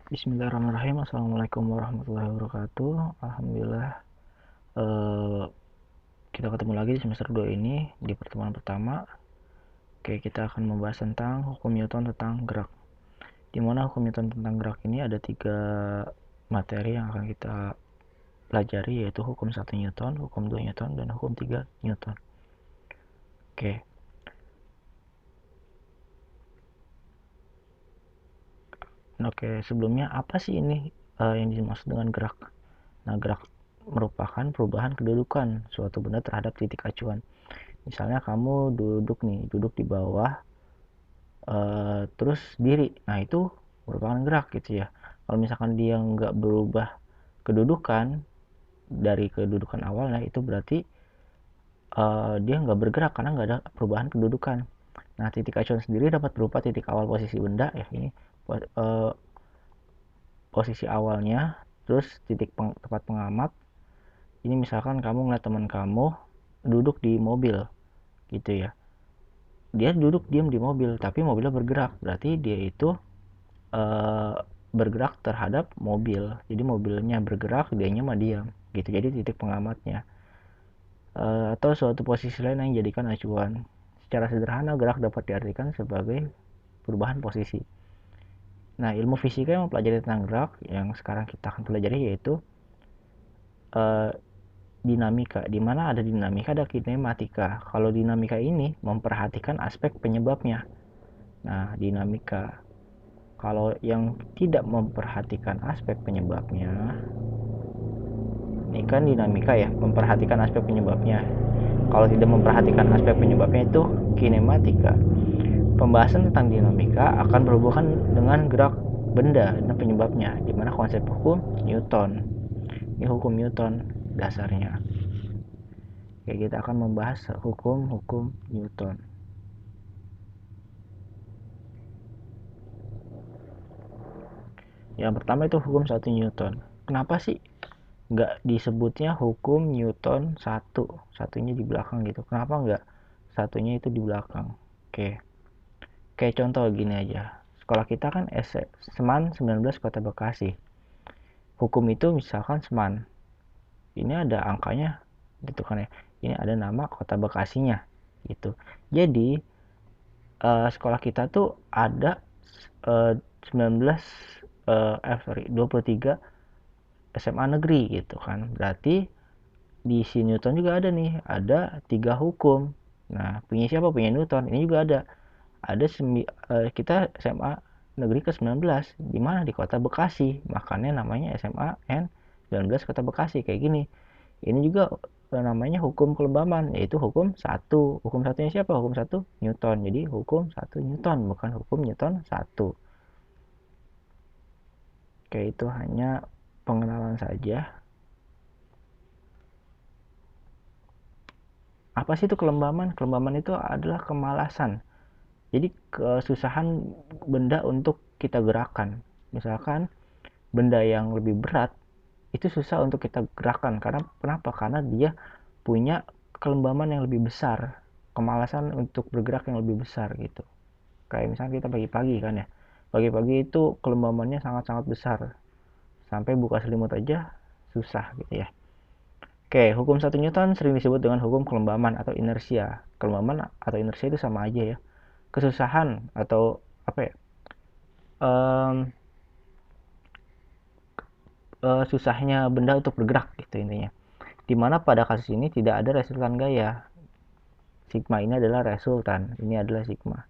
Bismillahirrahmanirrahim. Assalamualaikum warahmatullahi wabarakatuh. Alhamdulillah, kita ketemu lagi di semester 2 ini di pertemuan pertama. Oke, kita akan membahas tentang hukum Newton tentang gerak. Dimana hukum Newton tentang gerak ini ada 3 materi yang akan kita pelajari, yaitu hukum 1 Newton, hukum 2 Newton, dan hukum 3 Newton. Oke. Oke, sebelumnya apa sih ini yang dimaksud dengan gerak? Nah, gerak merupakan perubahan kedudukan suatu benda terhadap titik acuan. Misalnya kamu duduk di bawah, terus diri. Nah, itu merupakan gerak gitu ya. Kalau misalkan dia nggak berubah kedudukan dari kedudukan awalnya, itu berarti dia nggak bergerak karena nggak ada perubahan kedudukan. Nah, titik acuan sendiri dapat berupa titik awal posisi benda ya, ini posisi awalnya, terus titik tempat pengamat. Ini misalkan kamu ngeliat teman kamu duduk di mobil gitu ya, dia duduk diam di mobil tapi mobilnya bergerak, berarti dia itu bergerak terhadap mobil, jadi mobilnya bergerak, dianya mah diam gitu, jadi titik pengamatnya. Atau suatu posisi lain yang dijadikan acuan. Secara sederhana, gerak dapat diartikan sebagai perubahan posisi. Nah, ilmu fisika yang mempelajari tentang gerak yang sekarang kita akan pelajari yaitu dinamika. Di mana ada dinamika, ada kinematika. Kalau dinamika ini memperhatikan aspek penyebabnya. Nah, dinamika. Kalau yang tidak memperhatikan aspek penyebabnya, ini kan dinamika ya, memperhatikan aspek penyebabnya. Kalau tidak memperhatikan aspek penyebabnya itu kinematika. Pembahasan tentang dinamika akan berhubungan dengan gerak benda dan penyebabnya, di mana konsep hukum Newton. Ini hukum Newton dasarnya. Oke, kita akan membahas hukum Newton. Yang pertama itu hukum 1 Newton. Kenapa sih nggak disebutnya hukum Newton 1? Satunya di belakang gitu. Kenapa nggak satunya itu di belakang? Oke. Kayak contoh gini aja. Sekolah kita kan Seman 19 Kota Bekasi. Hukum itu misalkan Seman. Ini ada angkanya gitu kan ya. Ini ada nama Kota Bekasinya gitu. Jadi sekolah kita tuh ada 23 SMA negeri gitu kan. Berarti di si Newton juga ada nih, ada 3 hukum. Nah, punya siapa? Punya Newton. Ini juga ada. Kita SMA negeri ke-19 di mana? Di Kota Bekasi. Makanya namanya SMA N19 Kota Bekasi kayak gini. Ini juga namanya hukum kelembaban, yaitu hukum 1. Hukum satunya siapa? Hukum 1 Newton. Jadi hukum 1 Newton, bukan hukum Newton 1. Oke, itu hanya pengenalan saja. Apa sih itu kelembaban? Kelembaban itu adalah kemalasan. Jadi kesusahan benda untuk kita gerakan. Misalkan benda yang lebih berat itu susah untuk kita gerakan. Karena kenapa? Karena dia punya kelembaban yang lebih besar. Kemalasan untuk bergerak yang lebih besar gitu. Kayak misalnya kita pagi-pagi kan ya. Pagi-pagi itu kelembabannya sangat-sangat besar. Sampai buka selimut aja susah gitu ya. Oke, hukum 1 Newton sering disebut dengan hukum kelembaban atau inersia. Kelembaban atau inersia itu sama aja ya. Kesusahan atau apa ya? Susahnya benda untuk bergerak gitu intinya. Dimana pada kasus ini tidak ada resultan gaya. Sigma ini adalah resultan, ini adalah sigma.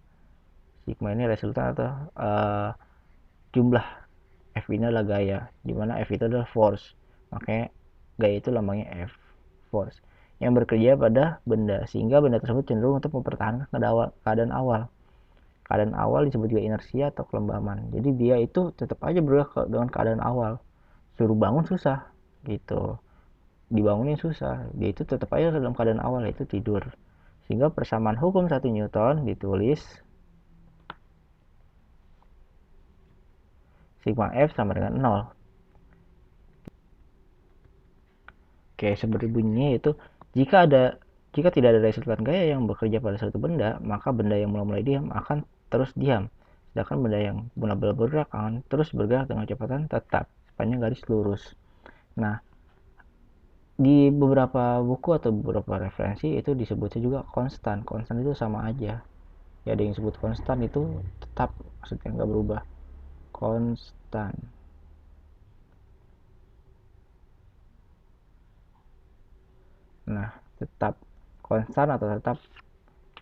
Sigma ini resultan atau jumlah. F ini adalah gaya, dimana F itu adalah force. Makanya gaya itu lambangnya F, force, yang bekerja pada benda, sehingga benda tersebut cenderung untuk mempertahankan keadaan awal. Keadaan awal disebut juga inersia atau kelembaban. Jadi dia itu tetap aja bergerak dengan keadaan awal. Suruh bangun susah gitu, dibangunin susah, dia itu tetap aja dalam keadaan awal, yaitu tidur. Sehingga persamaan hukum 1 Newton ditulis sigma F sama dengan 0. Oke, seperti bunyinya itu jika tidak ada resultan gaya yang bekerja pada suatu benda, maka benda yang mulai diam akan terus diam Sedangkan benda yang benar-benar bergerak akan terus bergerak dengan kecepatan tetap sepanjang garis lurus. Nah, di beberapa buku atau beberapa referensi itu disebutnya juga konstan. Konstan itu sama aja. Ya, ada yang disebut konstan itu tetap, maksudnya nggak berubah. Konstan. Nah, tetap konstan atau tetap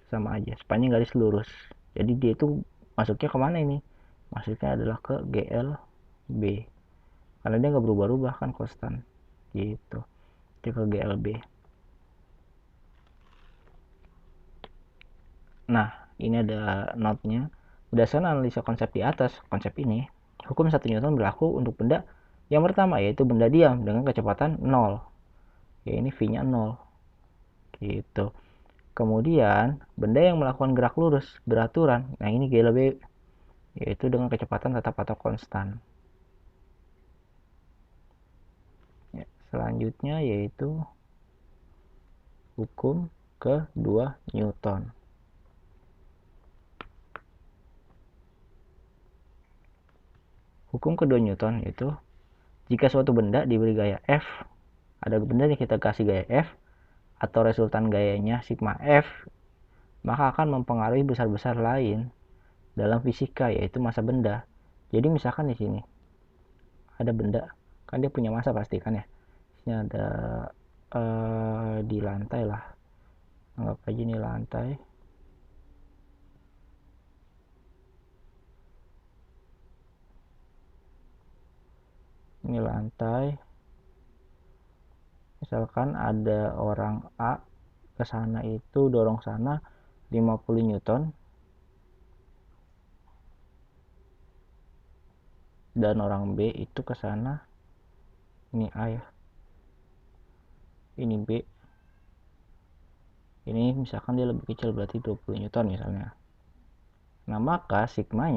sama aja sepanjang garis lurus. Jadi dia itu masuknya kemana ini? Masuknya adalah ke GLB karena dia nggak berubah-ubah kan, konstan gitu. Dia ke GLB. Nah, ini ada note-nya. Berdasarkan analisa konsep di atas, konsep ini, hukum 1 Newton berlaku untuk benda yang pertama, yaitu benda diam dengan kecepatan 0. Ya, ini V-nya 0. Gitu. Kemudian, benda yang melakukan gerak lurus beraturan, nah ini GLB, yaitu dengan kecepatan tetap atau konstan. Ya, selanjutnya yaitu hukum kedua Newton. Hukum kedua Newton yaitu jika suatu benda diberi gaya F, ada benda yang kita kasih gaya F atau resultan gayanya sigma F, maka akan mempengaruhi besar-besar lain dalam fisika, yaitu massa benda. Jadi misalkan di sini ada benda, kan dia punya massa pasti kan ya. Ini ada di lantai lah, anggap aja ini lantai. Ini lantai. Misalkan ada orang A ke sana itu dorong sana 50 Newton dan orang B itu ke sana, ini A ya, ini B, ini misalkan dia lebih kecil berarti 20 Newton misalnya. Nah, maka sigma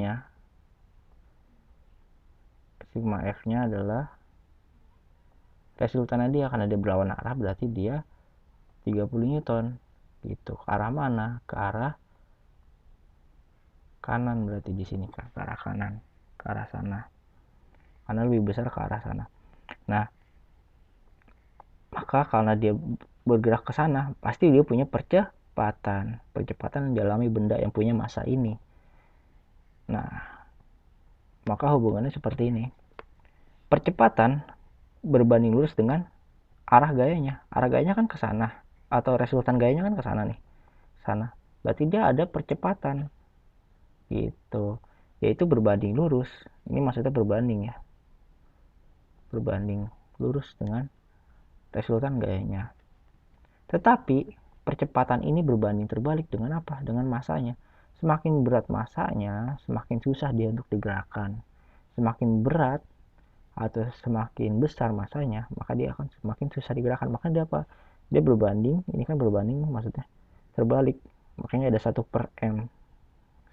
F nya adalah resultannya dia, karena dia berlawan arah berarti dia 30 Newton gitu. Ke arah mana? Ke arah kanan berarti di sini, ke arah kanan, ke arah sana, karena lebih besar ke arah sana. Nah, maka karena dia bergerak ke sana, pasti dia punya percepatan yang dialami benda yang punya massa ini. Nah, maka hubungannya seperti ini. Percepatan berbanding lurus dengan arah gayanya. Arah gayanya kan ke sana, atau resultan gayanya kan ke sana nih, sana. Berarti dia ada percepatan gitu, yaitu berbanding lurus. Ini maksudnya berbanding ya, berbanding lurus dengan resultan gayanya. Tetapi percepatan ini berbanding terbalik dengan apa? Dengan massanya. Semakin berat massanya, semakin susah dia untuk digerakkan. Semakin berat atau semakin besar massanya, maka dia akan semakin susah digerakkan. Maka dia apa? Dia berbanding, ini kan berbanding maksudnya terbalik. Makanya ada 1/m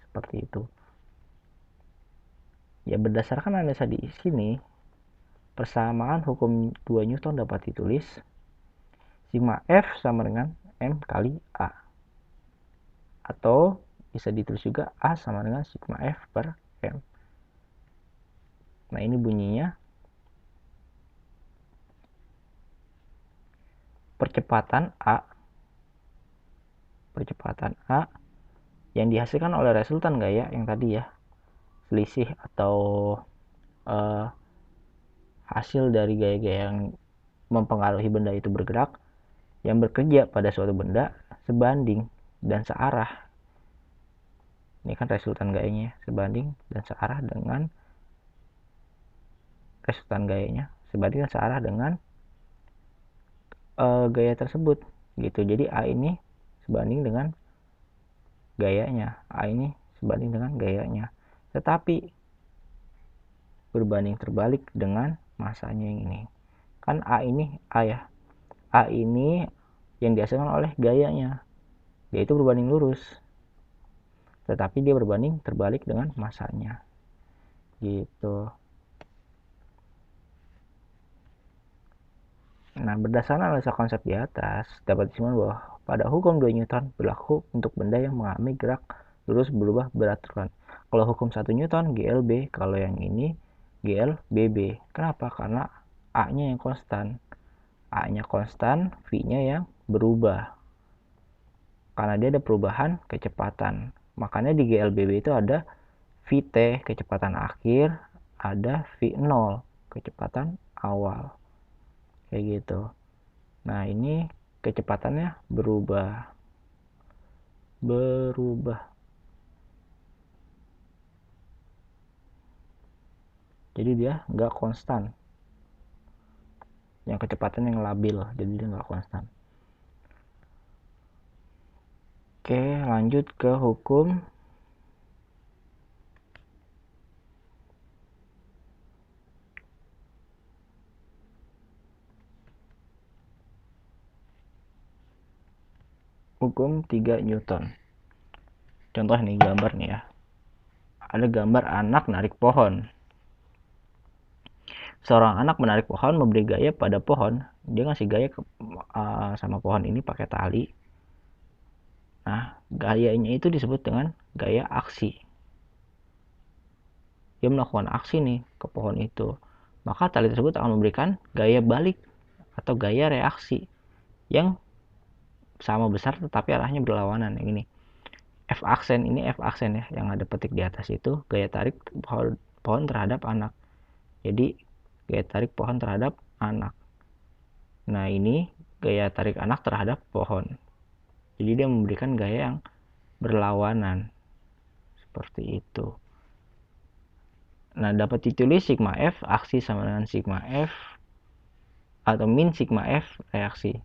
seperti itu. Ya, berdasarkan analisa di sini, persamaan hukum 2 Newton dapat ditulis sigma F sama dengan M kali A. Atau bisa ditulis juga A sama dengan sigma F per M. Nah, ini bunyinya percepatan A yang dihasilkan oleh resultan gaya yang tadi ya, selisih atau hasil dari gaya-gaya yang mempengaruhi benda itu bergerak, yang bekerja pada suatu benda sebanding dan searah. Ini kan resultan gayanya, sebanding dan searah dengan resultan gayanya, sebanding dan searah dengan gaya tersebut gitu. Jadi A ini sebanding dengan gayanya, A ini sebanding dengan gayanya, tetapi berbanding terbalik dengan massanya yang ini. Kan A ini A ya, A ini yang dihasilkan oleh gayanya, yaitu berbanding lurus, tetapi dia berbanding terbalik dengan massanya gitu. Nah, berdasarkan analisa konsep di atas, dapat disimpulkan bahwa pada hukum 2 Newton berlaku untuk benda yang mengalami gerak lurus berubah berdasarkan. Kalau hukum 1 Newton GLB, kalau yang ini GLBB. Kenapa? Karena A-nya yang konstan. A-nya konstan, V-nya yang berubah. Karena dia ada perubahan kecepatan. Makanya di GLBB itu ada VT, kecepatan akhir, ada V0, kecepatan awal. Kayak gitu. Nah, ini kecepatannya berubah. Jadi dia nggak konstan. Yang kecepatan yang labil, jadi dia nggak konstan. Oke, lanjut ke hukum hukum 3 Newton. Contoh nih gambar nih ya. Ada gambar anak narik pohon. Seorang anak menarik pohon, memberi gaya pada pohon. Dia ngasih gaya sama pohon ini pakai tali. Nah, gayanya itu disebut dengan gaya aksi. Dia melakukan aksi nih ke pohon itu. Maka tali tersebut akan memberikan gaya balik atau gaya reaksi yang sama besar tetapi arahnya berlawanan. Yang ini F aksen, ini F aksen ya, yang ada petik di atas itu gaya tarik pohon terhadap anak. Jadi gaya tarik pohon terhadap anak. Nah, ini gaya tarik anak terhadap pohon. Jadi dia memberikan gaya yang berlawanan. Seperti itu. Nah, dapat ditulis sigma F aksi sama dengan sigma F atau min sigma F reaksi.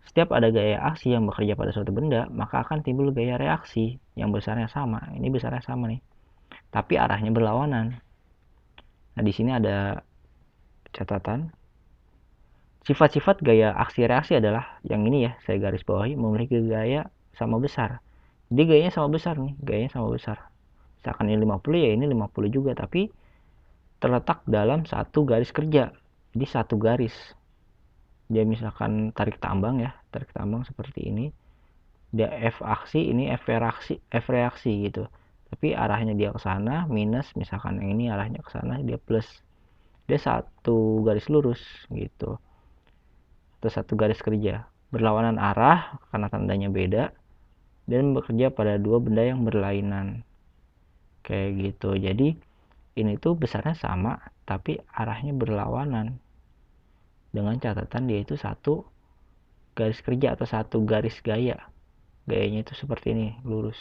Setiap ada gaya aksi yang bekerja pada suatu benda, maka akan timbul gaya reaksi yang besarnya sama. Ini besarnya sama nih. Tapi arahnya berlawanan. Nah, di sini ada catatan. Sifat-sifat gaya aksi reaksi adalah yang ini ya, saya garis bawahi, memiliki gaya sama besar. Jadi gayanya sama besar nih, gayanya sama besar. Misalkan ini 50 ya ini 50 juga, tapi terletak dalam satu garis kerja. Jadi satu garis. Dia misalkan tarik tambang ya, tarik tambang seperti ini. Dia F aksi, ini F reaksi gitu. Tapi arahnya dia ke sana minus, misalkan yang ini arahnya ke sana dia plus. Dia satu garis lurus gitu. Atau satu garis kerja. Berlawanan arah karena tandanya beda dan bekerja pada dua benda yang berlainan. Kayak gitu. Jadi ini tuh besarnya sama tapi arahnya berlawanan. Dengan catatan dia itu satu garis kerja atau satu garis gaya. Gayanya itu seperti ini, lurus.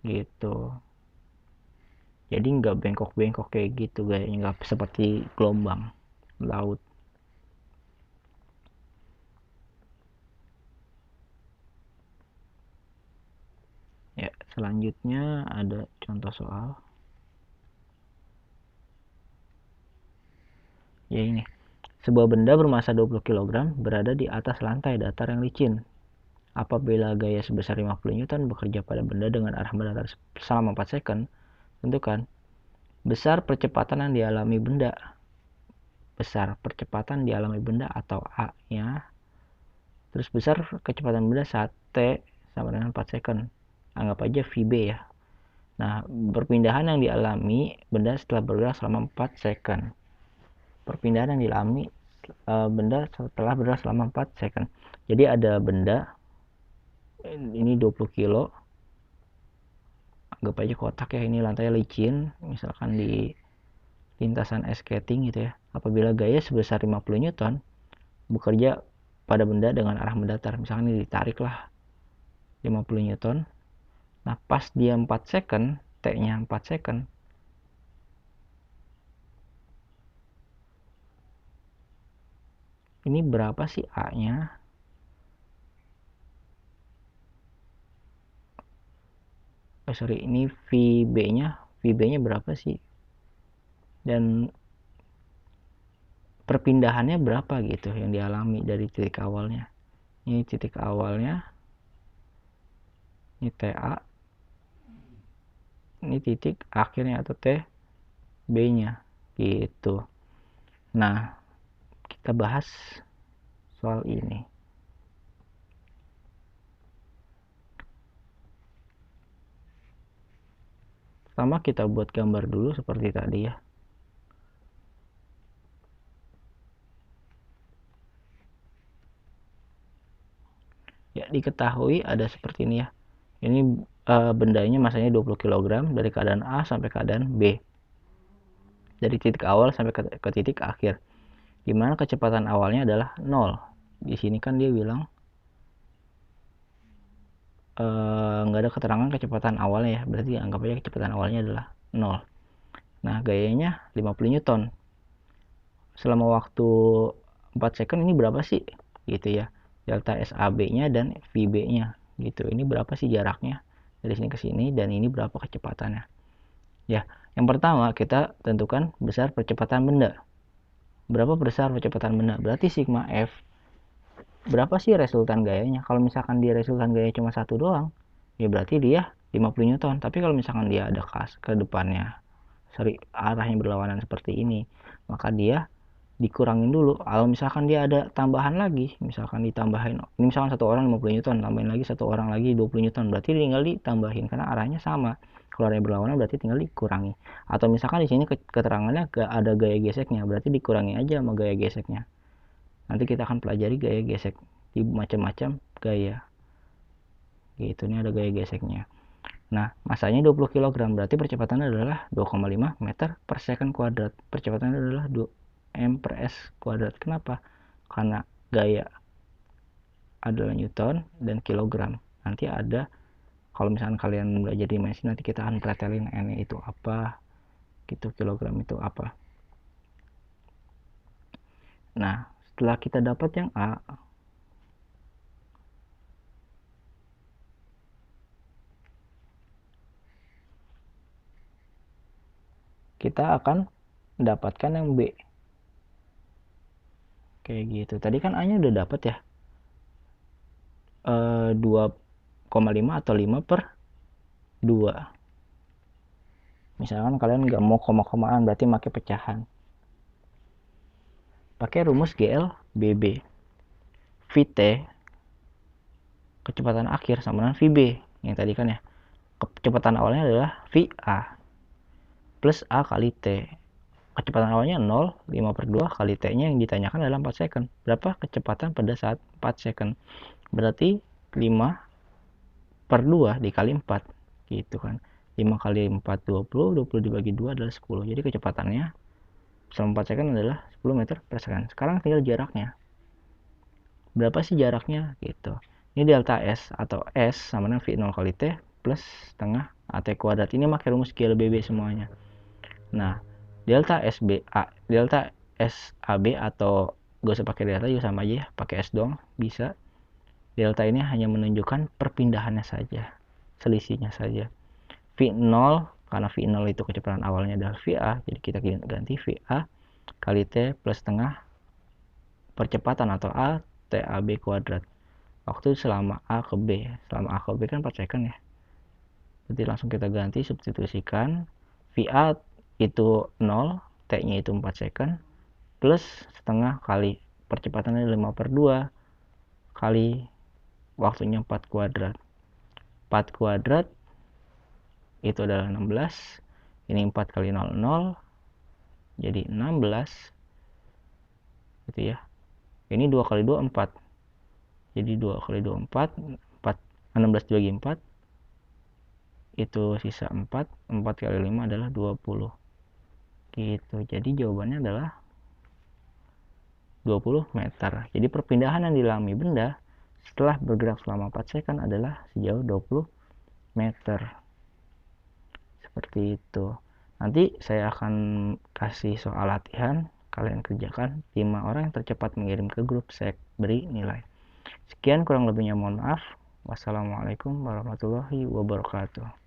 Gitu. Jadi nggak bengkok-bengkok kayak gitu gayanya, nggak seperti gelombang laut. Ya, selanjutnya ada contoh soal. Ya ini. Sebuah benda bermasa 20 kg berada di atas lantai datar yang licin. Apabila gaya sebesar 50 Newton bekerja pada benda dengan arah mendatar selama 4 second, tentukan besar percepatan yang dialami benda. Besar percepatan dialami benda atau A-nya. Terus besar kecepatan benda saat T sama dengan 4 second. Anggap aja VB ya. Nah, perpindahan yang dialami benda setelah bergerak selama 4 second. Perpindahan yang dialami benda setelah bergerak selama 4 second. Jadi ada benda ini 20 kilo. Anggap aja kotak ya, ini lantai licin, misalkan di lintasan ice skating gitu ya. Apabila gaya sebesar 50 Newton bekerja pada benda dengan arah mendatar, misalkan ini ditarik lah 50 Newton. Nah, pas dia 4 second, T-nya 4 second, ini berapa sih A-nya? Sorry, ini VB-nya berapa sih? Dan perpindahannya berapa gitu yang dialami dari titik awalnya. Ini titik awalnya, ini TA, ini titik akhirnya atau TB-nya gitu. Nah, kita bahas soal ini. Pertama kita buat gambar dulu seperti tadi ya. Ya, diketahui ada seperti ini ya. Ini bendanya masanya 20 kg dari keadaan A sampai keadaan B. Dari titik awal sampai ke titik akhir. Dimana kecepatan awalnya adalah 0. Di sini kan dia bilang nggak ada keterangan kecepatan awalnya ya. Berarti anggap aja kecepatan awalnya adalah 0. Nah, gayanya 50 Newton. Selama waktu 4 second ini berapa sih? Gitu ya. Delta SAB-nya dan VB-nya. Gitu. Ini berapa sih jaraknya dari sini ke sini dan ini berapa kecepatannya? Ya, yang pertama kita tentukan besar percepatan benda. Berapa besar percepatan benda? Berarti sigma F. Berapa sih resultan gayanya? Kalau misalkan dia resultan gaya cuma satu doang, ya berarti dia 50 Newton. Tapi kalau misalkan dia ada ke depannya, arahnya berlawanan seperti ini, maka dia dikurangin dulu. Kalau misalkan dia ada tambahan lagi, misalkan ditambahin, ini misalkan satu orang 50 Newton, tambahin lagi satu orang lagi 20 Newton, berarti tinggal ditambahin karena arahnya sama. Kalau arahnya berlawanan berarti tinggal dikurangi. Atau misalkan di sini keterangannya gak ada gaya geseknya, berarti dikurangi aja sama gaya geseknya. Nanti kita akan pelajari gaya gesek di macam-macam gaya. Gitu, ini ada gaya geseknya. Nah, masanya 20 kg, berarti percepatannya adalah 2,5 meter per second kuadrat. Percepatannya adalah 2 m per s kuadrat. Kenapa? Karena gaya adalah newton dan kilogram. Nanti ada, kalau misalnya kalian belajar dimensi, nanti kita akan pretelin n itu apa, gitu, kilogram itu apa. Nah, setelah kita dapat yang A, kita akan mendapatkan yang B. Kayak gitu. Tadi kan A nya udah dapat ya, 2,5 atau 5 per 2. Misalkan kalian nggak mau koma-komaan, berarti pakai pecahan. Pakai rumus GLBB. VT, kecepatan akhir, sama dengan VB. Yang tadi kan ya, kecepatan awalnya adalah VA plus A kali T. Kecepatan awalnya 0, 5 per 2 kali T-nya yang ditanyakan adalah 4 second. Berapa kecepatan pada saat 4 second? Berarti 5 per 2 dikali 4. Gitu kan. 5 kali 4, 20. 20 dibagi 2 adalah 10. Jadi kecepatannya selama 4 second adalah 10 meter per second. Sekarang tinggal jaraknya. Berapa sih jaraknya? Gitu. Ini delta S atau S sama dengan V0 kali T plus setengah AT kuadrat. Ini pakai rumus GLBB semuanya. Nah, delta SAB atau gak usah pakai delta juga sama aja ya, pakai S doang bisa. Delta ini hanya menunjukkan perpindahannya saja, selisihnya saja. V0 karena V0 itu kecepatan awalnya adalah VA, jadi kita ganti VA kali T plus setengah percepatan atau A TAB kuadrat. Waktu selama A ke B, selama A ke B kan 4 second ya. Jadi langsung kita ganti, substitusikan. VA itu 0, T-nya itu 4 second, plus setengah kali percepatannya 5 per 2 kali waktunya 4 kuadrat. 4 kuadrat itu adalah 16. Ini 4 kali 0, 0. Jadi 16. Gitu ya. Ini 2 kali 2, 4. Jadi 2 kali 2, 4. 16 dibagi 4. Itu sisa 4. 4 kali 5 adalah 20. Gitu. Jadi jawabannya adalah 20 meter. Jadi perpindahan yang dialami benda setelah bergerak selama 4 second adalah sejauh 20 meter. Seperti itu. Nanti saya akan kasih soal latihan, kalian kerjakan. 5 orang yang tercepat mengirim ke grup, saya beri nilai. Sekian, kurang lebihnya mohon maaf. Wassalamualaikum warahmatullahi wabarakatuh.